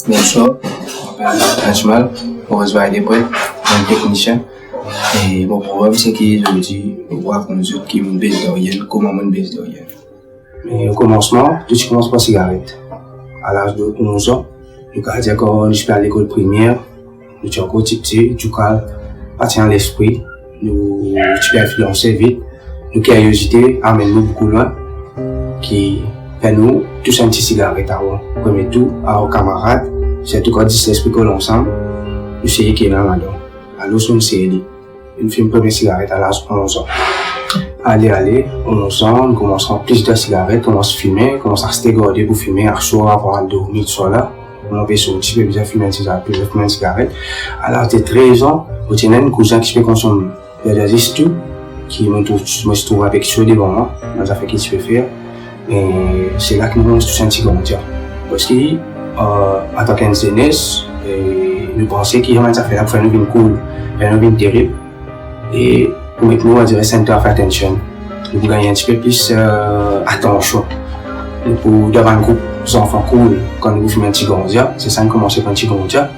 Bonsoir, je m'appelle Ajmal, pour résoudre des problèmes, un technicien. Et mon problème, c'est que je dis, on voit qu'on nous qui m'ont baisse de rien, comment on baisse de rien. Mais au commencement, tout ce commence par cigarette. À l'âge de 11 ans, nous avons dit que je suis à l'école primaire, nous sommes encore petit, du coup, parti en l'esprit, nous sommes influencés vite, nos curiosités amènent nous beaucoup loin, qui fait nous tous un petit cigarette avant. Premier tout, à nos camarades, c'est tout cas 10 l'esprit que l'ensemble, nous essayons qu'il y ait là-dedans. Alors, nous essayons une film première cigarette à l'âge de 11 ans. Allez, on s'en, nous commençons plus de cigarettes, commence à fumer, commence à rester gardé pour fumer, à chaud, avant de dormir, tout là. On peut sortir, puis bien fumer une cigarette. À l'âge de 13 ans, on tient un cousin qui peut consommer des tout, qui me trouve avec chaud devant moi, dans la fait qu'il se peut faire. Et c'est là que nous commençons tous un petit grandir. Parce que, en tant qu'enseigneuse, nous pensons qu'il y a un affaire là pour faire une vie cool, faire une vie terrible. Et pour mettre nous, on dirait center of attention. Nous pour gagner un petit peu plus attention. Nous pour d'avoir un groupe d'enfants cool quand nous filmons un petit grandia. C'est ça, nous commençons par un petit grandia.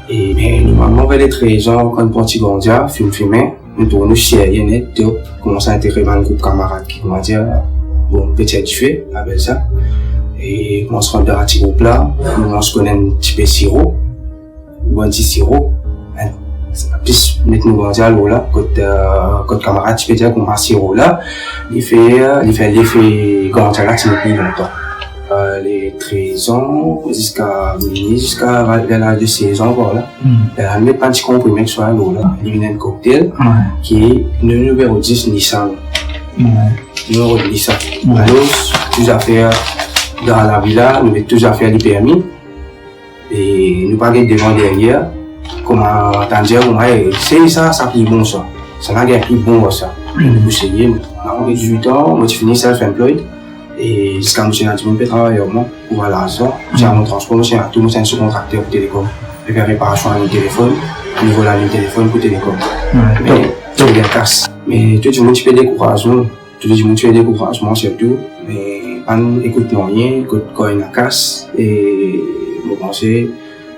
Et bien, nous m'avons vers les 13 ans, quand nous un petit grandia, filmer, nous tournons nous sérieux net, nous commençons à intégrer un groupe de camarades qui vont dire, bon, peut-être tu fais, avec ça. Et on se rend dans un petit groupe là, nous on se connaît un petit peu sirop, ou un petit sirop. Plus mettre nous grandir là, côté camarade, tu peux dire qu'on va sirop là, il fait l'effet grandir là, c'est plus longtemps. Les 13 ans, jusqu'à l'âge de 16 ans, voilà. Elle met pas un petit comprimé sur l'eau là, il vient un cocktail, qui est le numéro 10 Nissan. Numéro 10 Nissan. Alors, tout à fait, dans la villa, nous mettons tout à fait les permis, et nous pas devant derrière, comment t'en c'est ça, ça plus bon ça. Ça n'a rien plus bon ça. Nous essayons, on a 18 ans, moi je finis self-employed. Et jusqu'à nous, j'ai un petit peu travailler pour voir l'argent. J'ai un transport, j'ai un tout, c'est un sous-contracteur pour télécom. Je fais réparation à mon téléphone, au niveau de la ligne téléphone pour télécom. Mais tout est casse. Mais tout le monde fait découragement, surtout. Mais pas écoute rien, écoute quand il y a casse. Et je pense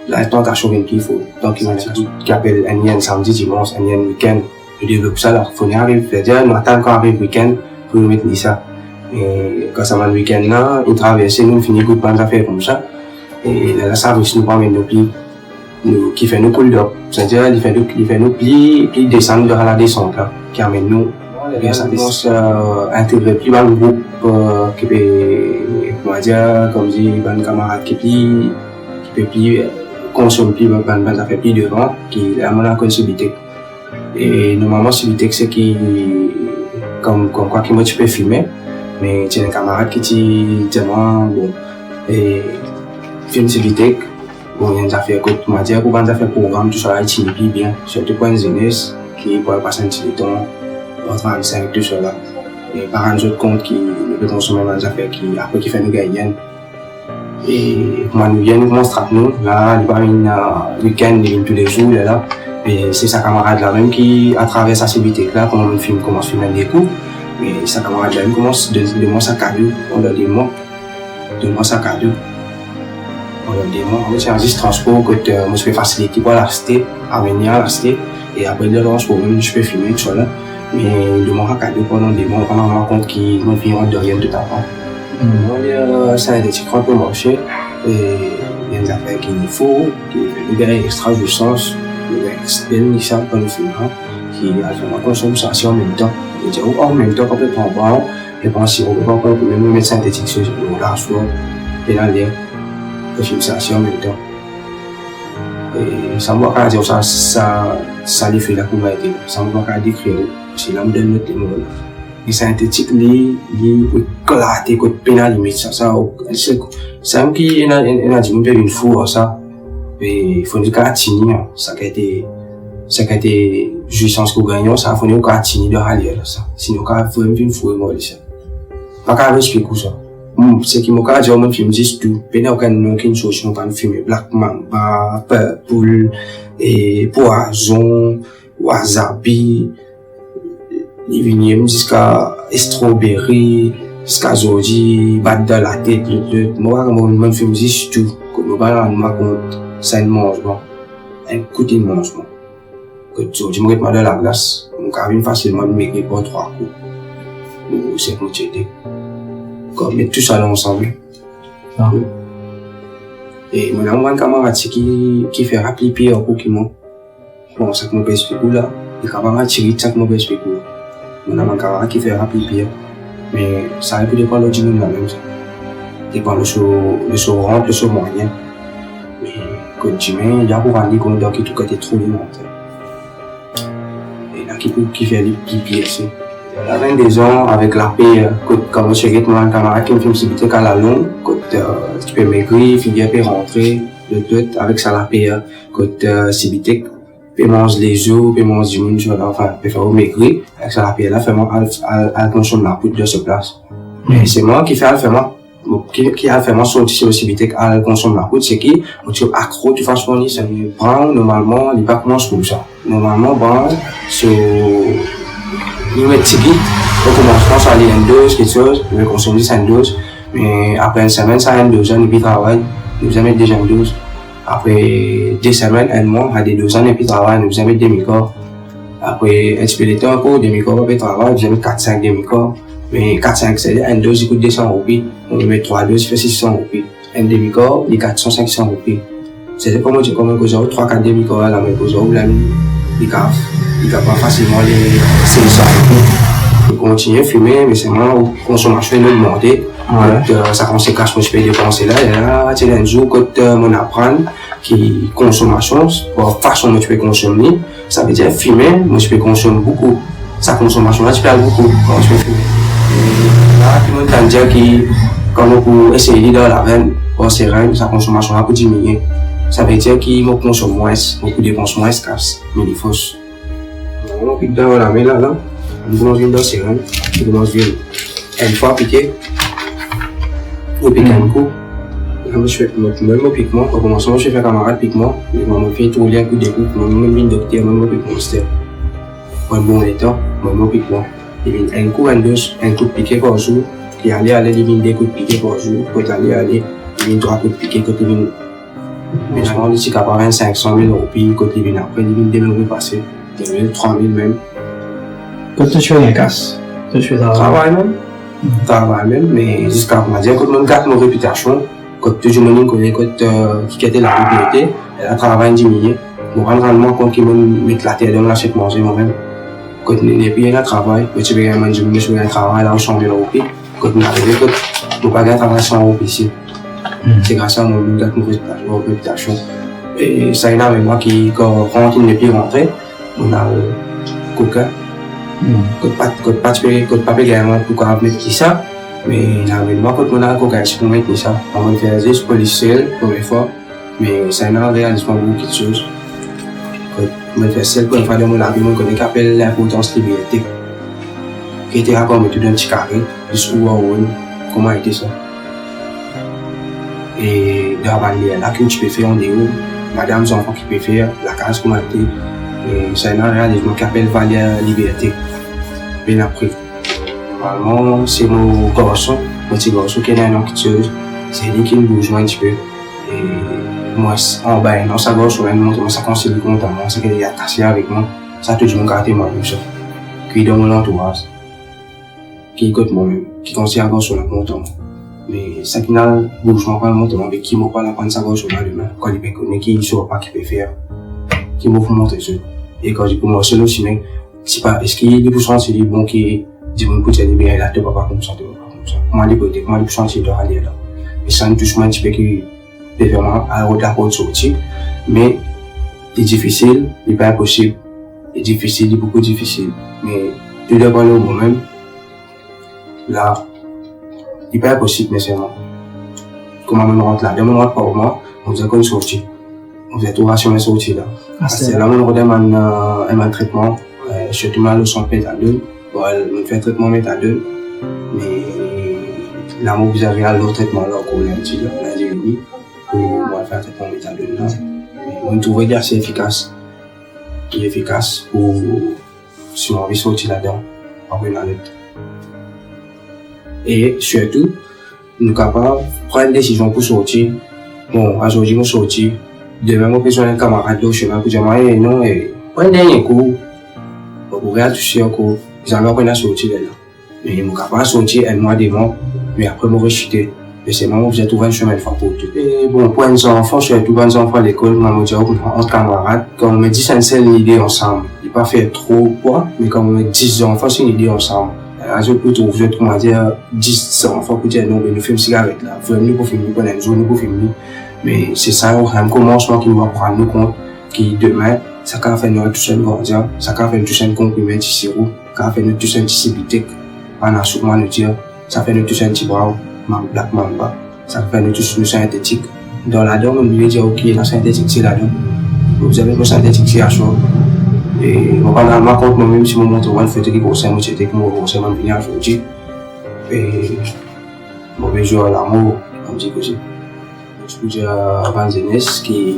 la tentation qu'il faut. Donc, il y a qui appelle un lien samedi, dimanche, un lien week-end. Je développe ça là. Il faut arriver, c'est-à-dire, nous attendons quand arrive le week-end pour nous mettre ça. Et quand ça va le week-end là, il traverse, nous finit coup de plein d'affaires comme ça. Et la service nous permet de plis, qui fait nous pull up. C'est-à-dire, il fait nous plis descendre dans la descente là, qui amène nous. Et ça commence à intégrer plus dans le groupe, qui peut, on va dire, comme dit, un camarade qui peut plus consommer plus, ça fait plus devant, qui a mon accord subité. Et normalement, subité, c'est qui, comme quoi, qui moi tu peux filmer. Mais j'ai un camarade qui dit bon, et film civique, bon, il y a des affaires que tu m'as dit, pour des affaires programme, tout ça, il est bien, surtout pour une jeunesse qui peut passer un petit temps, entre 25, tout ça là. Et par un autre compte qui ne peut consommer des affaires qui, après, qui fait nous gagner. Et moi, nous viennent, nous commençons à nous, là, il va un week-end, il vient tous les jours, là. Et c'est sa camarade là même qui, à travers sa civique là, comment on filme, commence à filmer des coups. Mais sa camarade là, il commence de mon sac à dos, on a des mots, de mon sac à dos. On a des mots, on a un transport que moi je peux faciliter pour l'acheter, amener à l'acheter, et après le transport, même je peux filmer tout ça là. Mais de mon sac à dos pendant des mois, on a un compte qui me vient de rien tout à l'heure. Ça a des petits croix pour marcher, et il y a des affaires qu'il faut, qui fait des gars extra du sens, des gars extra pour le film, qui a fait ma consommation en même temps. En même temps, on peut prendre et penser au moment où on peut même mettre synthétique sur la soie et dans l'air. On fait ça en même temps. Et ça ne va pas dire ça les fait la couverture. Ça ne va pas décrire. C'est là où on donne notre mots. Et synthétique, il éclate, il pénal limite. C'est un qui est une fois ça. Et il faut dire qu'à ça a été jouissance qu'on gagne, ça a fait qu'on a tenu de râler ça. Sinon, on a fait une fois et moi, ça. Pas qu'à expliquer ça. C'est qui m'a dit, on filme juste tout. Pénal, aucune solution pour filmer Black Mamba, Purple, et Poison, Wasabi, il vient jusqu'à Strawberry, jusqu'à Zodi, Bad dans la tête, moi, on filme juste tout. globalement, on m'a compte, c'est un mangement. Un coup de mangement. Que tu dis, moi, dans la glace, mon cabine facilement de maigrir pour 3 coups. Ou 5 coups de thé. Comme, mettre tout ça ensemble. Ah. Et mon amour, un camarade qui fait rappeler pied au coup qui m'ont. Bon, ça que mon père explique là. Il camarade tirer ça que mon père explique là. Mon amour, un camarade qui fait rappeler pied. Mais ça peut dépendre du monde là même. Dépend de ce rentre, de ce moyen. Mais, quand tu mets, il y a pour aller qu'on doit qui tout côté trop limité. Et là, qui fait les pieds aussi. À 22 ans, avec la paix, quand je suis mon camarade qui me fait une petite à la longue, quand tu peux maigrir, finir peut rentrer, avec ça la paix, quand si peut manger les œufs, peut manger du monde, enfin, peut faire maigrir, avec ça la paix là, fait moi, à consommer la poudre de ce place. Mais c'est moi qui fais, qui a fait moi sortir aussi vite à consommer la poudre, c'est qui, tu accro, tu fais soigner, ça me prend, normalement, il pas commence comme ça. Normalement, bon, nous mettons petit guide, on commence à aller une dose, quelque chose, on consomme 10 dose, mais après une semaine, ça a une dose, et puis travail, nous allons mettre déjà une dose. Après 2 semaines, 1 mois, à des 2 ans, et puis travail, nous allons mettre demi-corps. Après un petit peu de temps encore, demi-corps, et puis travail, nous allons mettre 4-5 demi-corps. Mais 4-5, c'est une dose, il coûte 200 roupies, on met 3 doses, il fait 600 roupies. Un demi-corps, il 400-500 roupies. C'est comme on dit, comme on dit, 3-4 demi-corps, là, mais pour ça, il va pas facilement les sélections. Il continue à fumer, mais c'est vraiment consommation de monter. Ça conséquence que je peux dépenser là. Et là, c'est un jour que mon apprendre qui consommation, pour façon dont tu peux consommer, ça veut dire fumer, moi je peux consommer beaucoup. Sa consommation là, tu perds beaucoup quand tu peux fumer. Et là, tout le monde t'a dit que quand on peut essayer dans la veine, pour serein, sa consommation là peut diminuer. Ça veut dire qu'il consomme moins, beaucoup dépense moins escasse, mais il faut. On pique dans la main là, on commence dans serein, on commence une fois piqué, on pique un coup. Je fais même au piquement, au commencement, je fais camarade piquement, mais on me fait tout un coup de coupe, même une docteur, même au piquement, c'était un bon état, même au piquement. Il y a un coup, un coup de piqué par jour, qui allait, il y a des coups de piqué par jour, quand aller, il y a 3 coups de piqué, quand il y a mais je pense ici qu'à part 500 000 roupies, quand il vient après, il vient 2 000 roupies passées, 2 000, 3 000 même. Quand tu fais un casse, tu fais travail même. Travail même, mais jusqu'à on va dire, quand on garde nos réputations, quand tout le monde connaît, qui était la propriété, elle a travaillé diminué. On rend vraiment compte qu'ils vont mettre la tête dans l'assiette manger moi-même. Quand on est puis il a travail, quand tu veux un diminuer, je fais un travail, là, on change de roupies. Quand on arrive, on ne peut pas gagner travail sans roupies ici. C'est grâce à mon réputation. Et ça, il y a avec moi qui, quand on n'est plus rentré, on a coca. Quand pas payer un pour qu'on mettre qui ça, mais il y a avec moi quand on a coca, c'est pour mettre ça. On va faire juste policier, première fois, mais ça y a réalisé beaucoup de choses. Quand on fait celle qu'on fait de mon avis, on connaît qu'appelle l'importance de la liberté. Qui était encore mettre dans un petit carré, jusqu'où comment a été ça. Et dans la là que tu peux faire en déo, madame enfants qui peut faire la case comment été et c'est un réalisme qui appelle Valère Liberté. Bien après. Normalement, c'est mon petit garçon qui est un enquêteuse, c'est lui qui me bouge un petit peu. Et moi, en bas, dans sa gorge, moi, ça conseille content, c'est qu'il est attaché avec moi. Ça tout le monde garde moi, ça. Qui est dans mon entourage, qui écoute moi-même, qui conseille à gorge sur la content. Mais ça qui n'a bougement pas le monter avec qui m'a pas la prendre sa gauche au bas de main quand il peut connaître qui ne saura pas qu'il peut faire qui m'a fait montrer ça et quand j'ai pour moi seul aussi mais c'est pas est-ce qu'il est pour sentir bon qui dit bon peut-être libérer là tu vas pas comme ça comment les côtés comment les sentir de aller là et ça ne touche moins un petit peu qui peut vraiment à la porte sortir mais c'est difficile c'est pas impossible c'est difficile c'est beaucoup difficile mais tu dois parler au moi-même là il n'est pas possible, mais c'est moi. Comment on rentre là? Dès qu'on rentre par moi, on faisait comme sortie. On faisait tout rationner sortie là. C'est là où on redemande un traitement, surtout mal au son méthadone. On fait un traitement méthadone, mais là, vous avez l'autre traitement là, qu'on a dit là, on a dit oui, on va faire un traitement méthadone là. Mais on trouve qu'il est assez efficace. Il est efficace pour si on veut sortir là-dedans, après la lutte. Et surtout, nous sommes capables de prendre une décision pour sortir. Bon, aujourd'hui, je suis sorti. Demain, je besoin d'un camarade au chemin pour dire, non, un dernier coup, on pourrait toucher encore. J'avais pas sorti de là. Mais je suis capable de sortir un mois devant, mais après, je suis chuté. Et c'est moi qui j'ai trouvé un chemin de pour tout. Et bon, pour les enfants, je suis tout les enfants à l'école, moi, je dis, entre camarades, quand on me dit, c'est une idée ensemble. Il pas fait trop quoi, mais quand on me dit 10 enfants, c'est une idée ensemble. Je peux trouver, comment dire, 10 enfants pour dire, non, mais nous faisons une cigarette là. Faut nous pour filmer, pour nous, nous pour filmer. Mais c'est ça, un commencement qui nous va prendre nous compte, qui demain, ça va faire nous toucher un gardien, ça va faire nous toucher un comprimé de sirop, ça va faire nous toucher un petit bitek, on a souvent nous dire, ça fait nous toucher un petit bras, black mamba, ça fait nous toucher une synthétique. Dans la dent, on lui dit, ok, la synthétique, c'est la dent. Vous avez une synthétique, c'est à chaud. Et on va en compte moi-même si mon montre one fait que conseil moi c'était que mon conseil m'a venu aujourd'hui et mauvais joueur à l'amour comme dit que c'est je peux dire avant jeunesse qui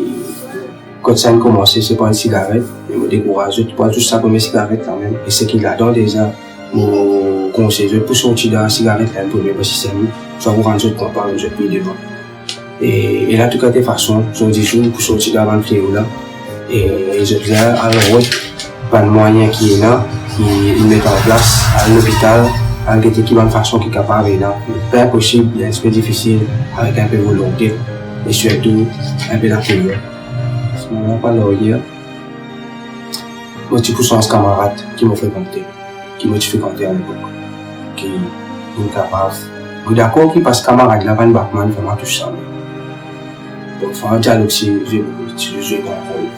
quand ça a commencé c'est pas une cigarette mais me décourage pas tout ça première cigarette quand même et c'est qu'il adore déjà mon conseil je pour sortir de la cigarette là premier parce que c'est mieux soit vous rendre compte par un jeu plus devant et là tout cas de façon sont des jours pour sortir d'avant le fléau là et je dis alors pas de moyen qui est là, qui met en place à l'hôpital, avec des équipements de façon qui est capable là. Pas impossible, bien un peu difficile, avec un peu de volonté, et surtout un peu d'accueil. Si on n'a pas hier, moi je pousse un camarade qui m'a fréquenté, qui m'a fréquenté à l'époque, qui est capable. Je suis d'accord qu'il passe camarade là, pas de Batman, vraiment tout ça. Donc, il faut un dialogue si je vais comprendre.